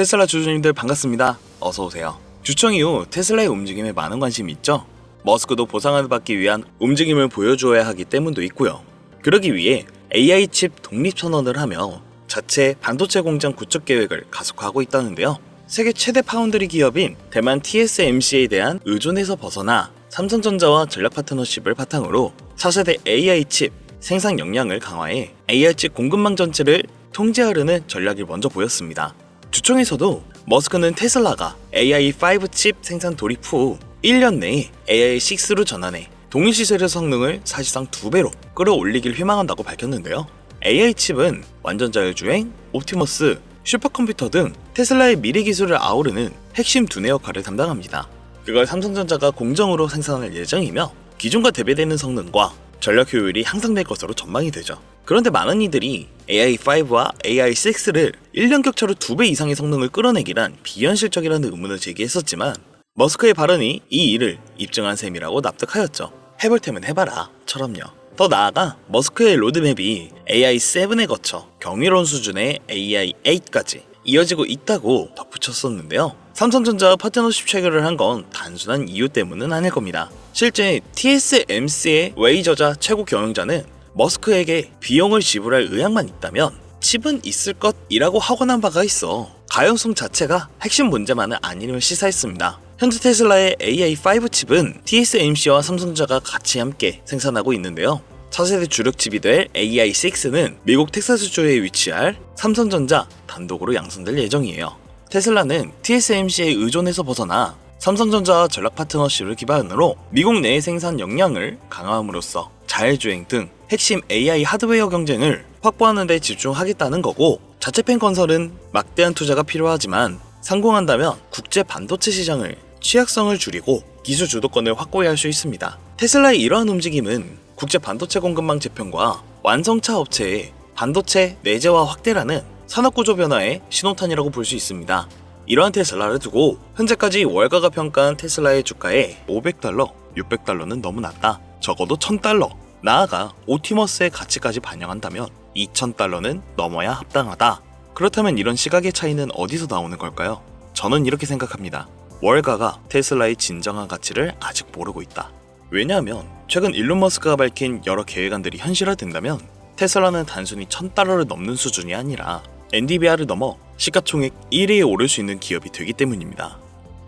테슬라 주주님들 반갑습니다. 어서오세요. 주청 이후 테슬라의 움직임에 많은 관심이 있죠. 머스크도 보상을 받기 위한 움직임을 보여주어야 하기 때문도 있고요. 그러기 위해 AI 칩 독립 선언을 하며 자체 반도체 공장 구축 계획을 가속화하고 있다는데요. 세계 최대 파운드리 기업인 대만 TSMC에 대한 의존에서 벗어나 삼성전자와 전략 파트너십을 바탕으로 차세대 AI 칩 생산 역량을 강화해 AI 칩 공급망 전체를 통제하려는 전략이 먼저 보였습니다. 주총에서도 머스크는 테슬라가 AI5 칩 생산 돌입 후 1년 내에 AI6로 전환해 동일 시설의 성능을 사실상 2배로 끌어올리길 희망한다고 밝혔는데요. AI 칩은 완전 자율주행, 옵티머스, 슈퍼컴퓨터 등 테슬라의 미래 기술을 아우르는 핵심 두뇌 역할을 담당합니다. 그걸 삼성전자가 공정으로 생산할 예정이며 기존과 대비되는 성능과 전력 효율이 향상될 것으로 전망이 되죠. 그런데 많은 이들이 AI5와 AI6를 1년 격차로 2배 이상의 성능을 끌어내기란 비현실적이라는 의문을 제기했었지만 머스크의 발언이 이 일을 입증한 셈이라고 납득하였죠. 해볼 테면 해봐라 처럼요. 더 나아가 머스크의 로드맵이 AI7에 거쳐 경이로운 수준의 AI8까지 이어지고 있다고 덧붙였었는데요. 삼성전자와 파트너십 체결을 한 건 단순한 이유 때문은 아닐 겁니다. 실제 TSMC의 웨이 저자 최고 경영자는 머스크에게 비용을 지불할 의향만 있다면 칩은 있을 것이라고 하고 난 바가 있어 가용성 자체가 핵심 문제만은 아님을 시사했습니다. 현재 테슬라의 AI5 칩은 TSMC와 삼성전자가 같이 함께 생산하고 있는데요. 차세대 주력 칩이 될 AI6는 미국 텍사스주에 위치할 삼성전자 단독으로 양산될 예정이에요. 테슬라는 TSMC의 의존에서 벗어나 삼성전자와 전략 파트너십을 기반으로 미국 내 생산 역량을 강화함으로써 자율주행 등 핵심 AI 하드웨어 경쟁을 확보하는 데 집중하겠다는 거고, 자체팬 건설은 막대한 투자가 필요하지만 성공한다면 국제 반도체 시장을 취약성을 줄이고 기술 주도권을 확보해야 할 수 있습니다. 테슬라의 이러한 움직임은 국제 반도체 공급망 재편과 완성차 업체의 반도체 내재화 확대라는 산업구조 변화의 신호탄이라고 볼 수 있습니다. 이러한 테슬라를 두고 현재까지 월가가 평가한 테슬라의 주가에 $500, $600는 너무 낮다. 적어도 $1000, 나아가 옵티머스의 가치까지 반영한다면 $2000는 넘어야 합당하다. 그렇다면 이런 시각의 차이는 어디서 나오는 걸까요? 저는 이렇게 생각합니다. 월가가 테슬라의 진정한 가치를 아직 모르고 있다. 왜냐하면 최근 일론 머스크가 밝힌 여러 계획안들이 현실화된다면 테슬라는 단순히 $1000를 넘는 수준이 아니라 엔비디아를 넘어 시가총액 1위에 오를 수 있는 기업이 되기 때문입니다.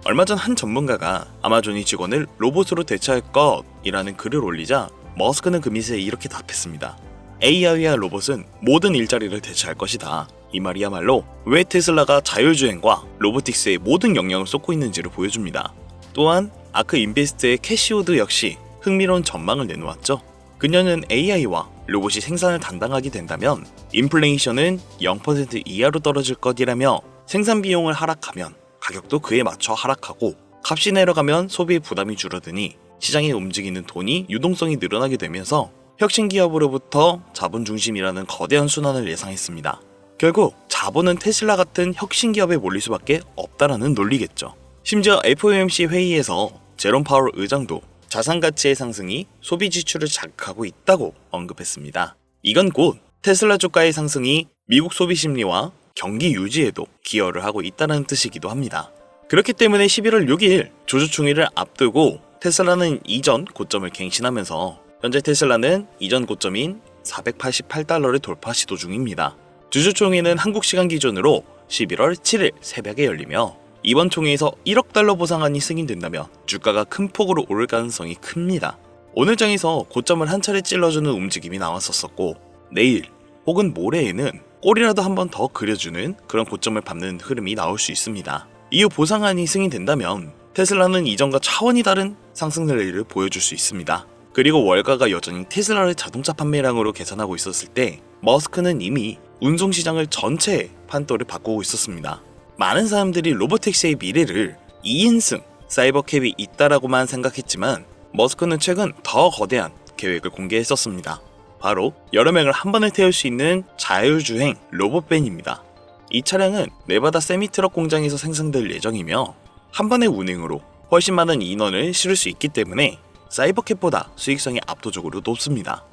얼마 전 한 전문가가 아마존이 직원을 로봇으로 대체할 것이라는 글을 올리자 머스크는 그 미세에 이렇게 답했습니다. AI와 로봇은 모든 일자리를 대체할 것이다. 이 말이야말로 왜 테슬라가 자율주행과 로보틱스에 모든 영향을 쏟고 있는지를 보여줍니다. 또한 아크 인베스트의 캐시 우드 역시 흥미로운 전망을 내놓았죠. 그녀는 AI와 로봇이 생산을 담당하게 된다면 인플레이션은 0% 이하로 떨어질 것이라며 생산 비용을 하락하면 가격도 그에 맞춰 하락하고 값이 내려가면 소비의 부담이 줄어드니 시장에 움직이는 돈이 유동성이 늘어나게 되면서 혁신 기업으로부터 자본 중심이라는 거대한 순환을 예상했습니다. 결국 자본은 테슬라 같은 혁신 기업에 몰릴 수밖에 없다라는 논리겠죠. 심지어 FOMC 회의에서 제롬 파월 의장도 자산 가치의 상승이 소비 지출을 자극하고 있다고 언급했습니다. 이건 곧 테슬라 주가의 상승이 미국 소비 심리와 경기 유지에도 기여를 하고 있다는 뜻이기도 합니다. 그렇기 때문에 11월 6일 주주총회를 앞두고 테슬라는 이전 고점을 갱신하면서 현재 테슬라는 이전 고점인 $488를 돌파 시도 중입니다. 주주총회는 한국 시간 기준으로 11월 7일 새벽에 열리며 이번 총회에서 $1억 보상안이 승인된다면 주가가 큰 폭으로 오를 가능성이 큽니다. 오늘 장에서 고점을 한 차례 찔러주는 움직임이 나왔었고 내일 혹은 모레에는 꼬리라도 한 번 더 그려주는 그런 고점을 밟는 흐름이 나올 수 있습니다. 이후 보상안이 승인된다면 테슬라는 이전과 차원이 다른 상승 랠리를 보여줄 수 있습니다. 그리고 월가가 여전히 테슬라를 자동차 판매량으로 계산하고 있었을 때 머스크는 이미 운송시장을 전체의 판도를 바꾸고 있었습니다. 많은 사람들이 로보택시의 미래를 2인승 사이버캡이 있다라고만 생각했지만 머스크는 최근 더 거대한 계획을 공개했었습니다. 바로 여러 명을 한 번에 태울 수 있는 자율주행 로봇밴입니다. 이 차량은 네바다 세미트럭 공장에서 생산될 예정이며 한 번의 운행으로 훨씬 많은 인원을 실을 수 있기 때문에 사이버캡보다 수익성이 압도적으로 높습니다.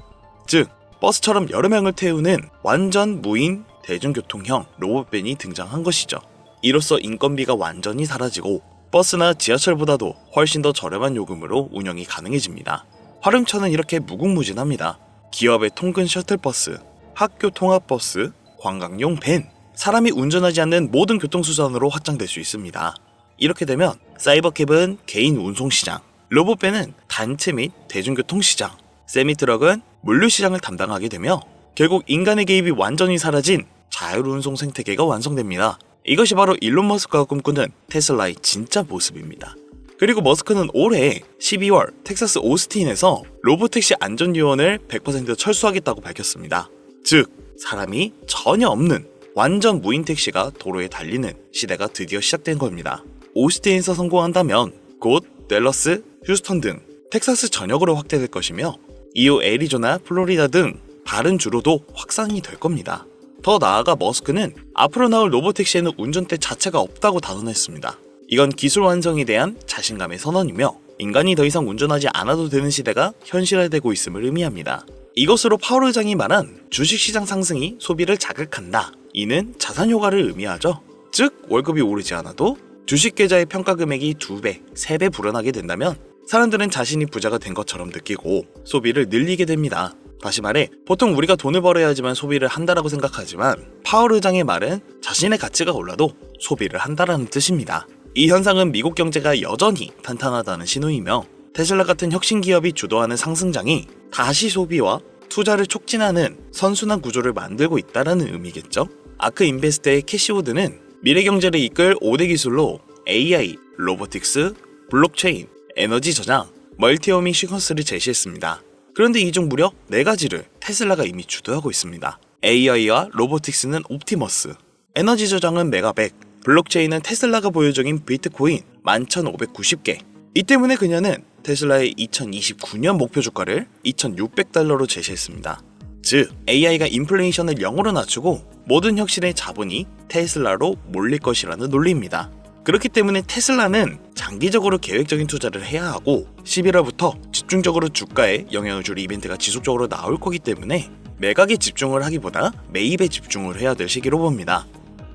즉 버스처럼 여러 명을 태우는 완전 무인 대중교통형 로봇밴이 등장한 것이죠. 이로써 인건비가 완전히 사라지고 버스나 지하철보다도 훨씬 더 저렴한 요금으로 운영이 가능해집니다. 화릉천은 이렇게 무궁무진합니다. 기업의 통근 셔틀버스, 학교 통합버스, 관광용 밴, 사람이 운전하지 않는 모든 교통수단으로 확장될 수 있습니다. 이렇게 되면 사이버캡은 개인 운송시장, 로봇밴은 단체 및 대중교통시장, 세미트럭은 물류시장을 담당하게 되며 결국 인간의 개입이 완전히 사라진 자율운송 생태계가 완성됩니다. 이것이 바로 일론 머스크가 꿈꾸는 테슬라의 진짜 모습입니다. 그리고 머스크는 올해 12월 텍사스 오스틴에서 로보택시 안전요원을 100% 철수하겠다고 밝혔습니다. 즉, 사람이 전혀 없는 완전 무인 택시가 도로에 달리는 시대가 드디어 시작된 겁니다. 오스틴에서 성공한다면 곧 댈러스, 휴스턴 등 텍사스 전역으로 확대될 것이며 이후 애리조나, 플로리다 등 다른 주로도 확산이 될 겁니다. 더 나아가 머스크는 앞으로 나올 로보택시에는 운전대 자체가 없다고 단언했습니다. 이건 기술 완성에 대한 자신감의 선언이며 인간이 더 이상 운전하지 않아도 되는 시대가 현실화되고 있음을 의미합니다. 이것으로 파월 의장이 말한 주식시장 상승이 소비를 자극한다. 이는 자산 효과를 의미하죠. 즉, 월급이 오르지 않아도 주식 계좌의 평가 금액이 2배, 3배 불어나게 된다면 사람들은 자신이 부자가 된 것처럼 느끼고 소비를 늘리게 됩니다. 다시 말해, 보통 우리가 돈을 벌어야지만 소비를 한다라고 생각하지만 파월 의장의 말은 자신의 가치가 올라도 소비를 한다라는 뜻입니다. 이 현상은 미국 경제가 여전히 탄탄하다는 신호이며 테슬라 같은 혁신 기업이 주도하는 상승장이 다시 소비와 투자를 촉진하는 선순환 구조를 만들고 있다는 의미겠죠. 아크 인베스트의 캐시 우드는 미래 경제를 이끌 5대 기술로 AI, 로보틱스, 블록체인, 에너지 저장, 멀티어밍 시퀀스를 제시했습니다. 그런데 이 중 무려 4가지를 테슬라가 이미 주도하고 있습니다. AI와 로보틱스는 옵티머스, 에너지 저장은 메가백, 블록체인은 테슬라가 보유 중인 비트코인 11,590개. 이 때문에 그녀는 테슬라의 2029년 목표 주가를 $2,600로 제시했습니다. 즉, AI가 인플레이션을 0으로 낮추고 모든 혁신의 자본이 테슬라로 몰릴 것이라는 논리입니다. 그렇기 때문에 테슬라는 장기적으로 계획적인 투자를 해야 하고 11월부터 집중적으로 주가에 영향을 줄 이벤트가 지속적으로 나올 거기 때문에 매각에 집중을 하기보다 매입에 집중을 해야 될 시기로 봅니다.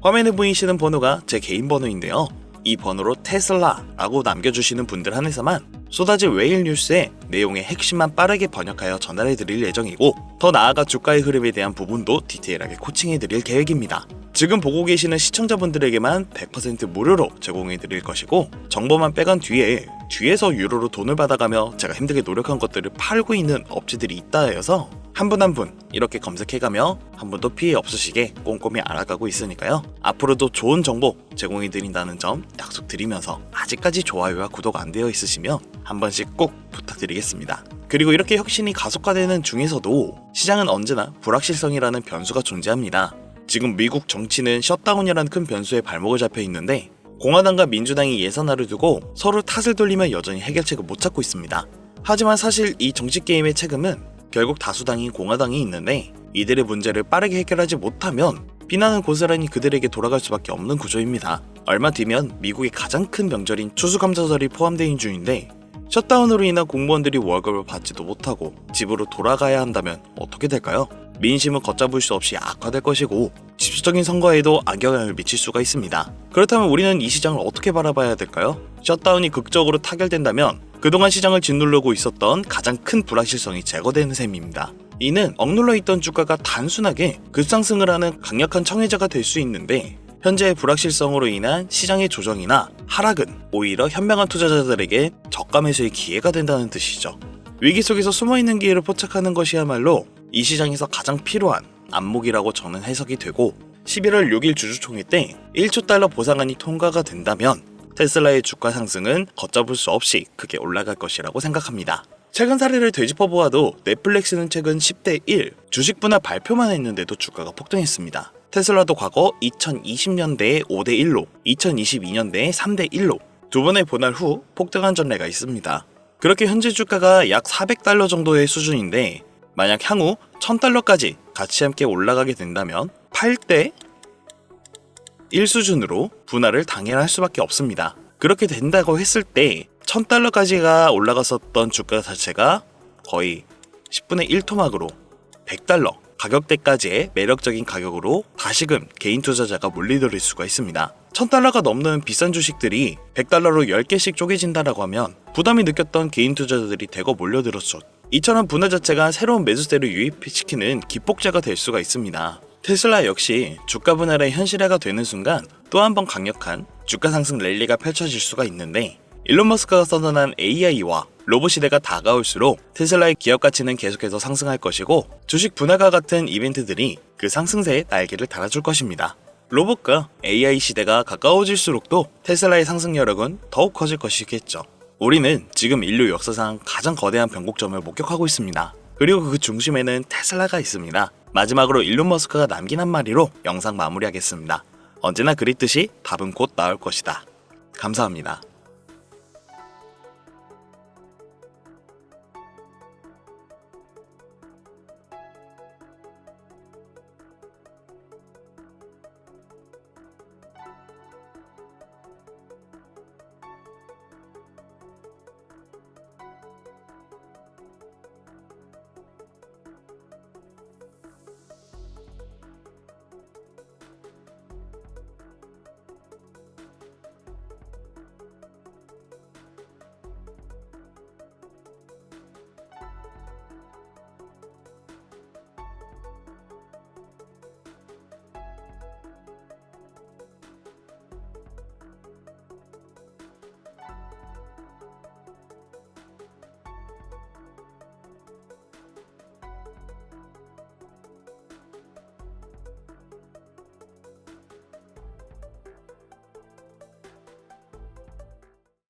화면에 보이시는 번호가 제 개인 번호인데요. 이 번호로 테슬라라고 남겨주시는 분들 한해서만 쏟아질 웨일 뉴스의 내용의 핵심만 빠르게 번역하여 전달해드릴 예정이고 더 나아가 주가의 흐름에 대한 부분도 디테일하게 코칭해드릴 계획입니다. 지금 보고 계시는 시청자분들에게만 100% 무료로 제공해드릴 것이고 정보만 빼간 뒤에서 유로로 돈을 받아가며 제가 힘들게 노력한 것들을 팔고 있는 업체들이 있다 해서 한 분 한 분 이렇게 검색해가며 한 번도 피해 없으시게 꼼꼼히 알아가고 있으니까요. 앞으로도 좋은 정보 제공해드린다는 점 약속드리면서 아직까지 좋아요와 구독 안 되어 있으시면 한 번씩 꼭 부탁드리겠습니다. 그리고 이렇게 혁신이 가속화되는 중에서도 시장은 언제나 불확실성이라는 변수가 존재합니다. 지금 미국 정치는 셧다운이라는 큰 변수에 발목을 잡혀 있는데 공화당과 민주당이 예산안을 두고 서로 탓을 돌리며 여전히 해결책을 못 찾고 있습니다. 하지만 사실 이 정치 게임의 책임은 결국 다수당인 공화당이 있는데 이들의 문제를 빠르게 해결하지 못하면 비난은 고스란히 그들에게 돌아갈 수밖에 없는 구조입니다. 얼마 뒤면 미국의 가장 큰 명절인 추수감사절이 포함된 중인데 셧다운으로 인한 공무원들이 월급을 받지도 못하고 집으로 돌아가야 한다면 어떻게 될까요? 민심은 걷잡을 수 없이 악화될 것이고 집중적인 선거에도 악영향을 미칠 수가 있습니다. 그렇다면 우리는 이 시장을 어떻게 바라봐야 될까요? 셧다운이 극적으로 타결된다면 그동안 시장을 짓누르고 있었던 가장 큰 불확실성이 제거되는 셈입니다. 이는 억눌러 있던 주가가 단순하게 급상승을 하는 강력한 청해제가 될 수 있는데 현재의 불확실성으로 인한 시장의 조정이나 하락은 오히려 현명한 투자자들에게 저가 매수의 기회가 된다는 뜻이죠. 위기 속에서 숨어있는 기회를 포착하는 것이야말로 이 시장에서 가장 필요한 안목이라고 저는 해석이 되고 11월 6일 주주총회 때 1조 달러 보상안이 통과가 된다면 테슬라의 주가 상승은 걷잡을 수 없이 크게 올라갈 것이라고 생각합니다. 최근 사례를 되짚어보아도 넷플릭스는 최근 10대 1 주식 분할 발표만 했는데도 주가가 폭등했습니다. 테슬라도 과거 2020년대에 5대 1로 2022년대에 3대 1로 두 번의 분할 후 폭등한 전례가 있습니다. 그렇게 현재 주가가 약 400달러 정도의 수준인데 만약 향후 1000달러까지 같이 함께 올라가게 된다면 8대 1 수준으로 분할을 당연할 수밖에 없습니다. 그렇게 된다고 했을 때 1000달러까지가 올라갔었던 주가 자체가 거의 10분의 1 토막으로 100달러 가격대까지의 매력적인 가격으로 다시금 개인 투자자가 몰리들을 수가 있습니다. $1000가 넘는 비싼 주식들이 $100로 10개씩 쪼개진다라고 하면 부담이 느꼈던 개인 투자자들이 대거 몰려들었죠. 이처럼 분할 자체가 새로운 매수세를 유입시키는 기폭제가 될 수가 있습니다. 테슬라 역시 주가 분할의 현실화가 되는 순간 또 한 번 강력한 주가 상승 랠리가 펼쳐질 수가 있는데, 일론 머스크가 선언한 AI와 로봇 시대가 다가올수록 테슬라의 기업 가치는 계속해서 상승할 것이고, 주식 분할과 같은 이벤트들이 그 상승세에 날개를 달아줄 것입니다. 로봇과 AI 시대가 가까워질수록도 테슬라의 상승 여력은 더욱 커질 것이겠죠. 우리는 지금 인류 역사상 가장 거대한 변곡점을 목격하고 있습니다. 그리고 그 중심에는 테슬라가 있습니다. 마지막으로 일론 머스크가 남긴 한마디로 영상 마무리하겠습니다. 언제나 그랬듯이 답은 곧 나올 것이다. 감사합니다.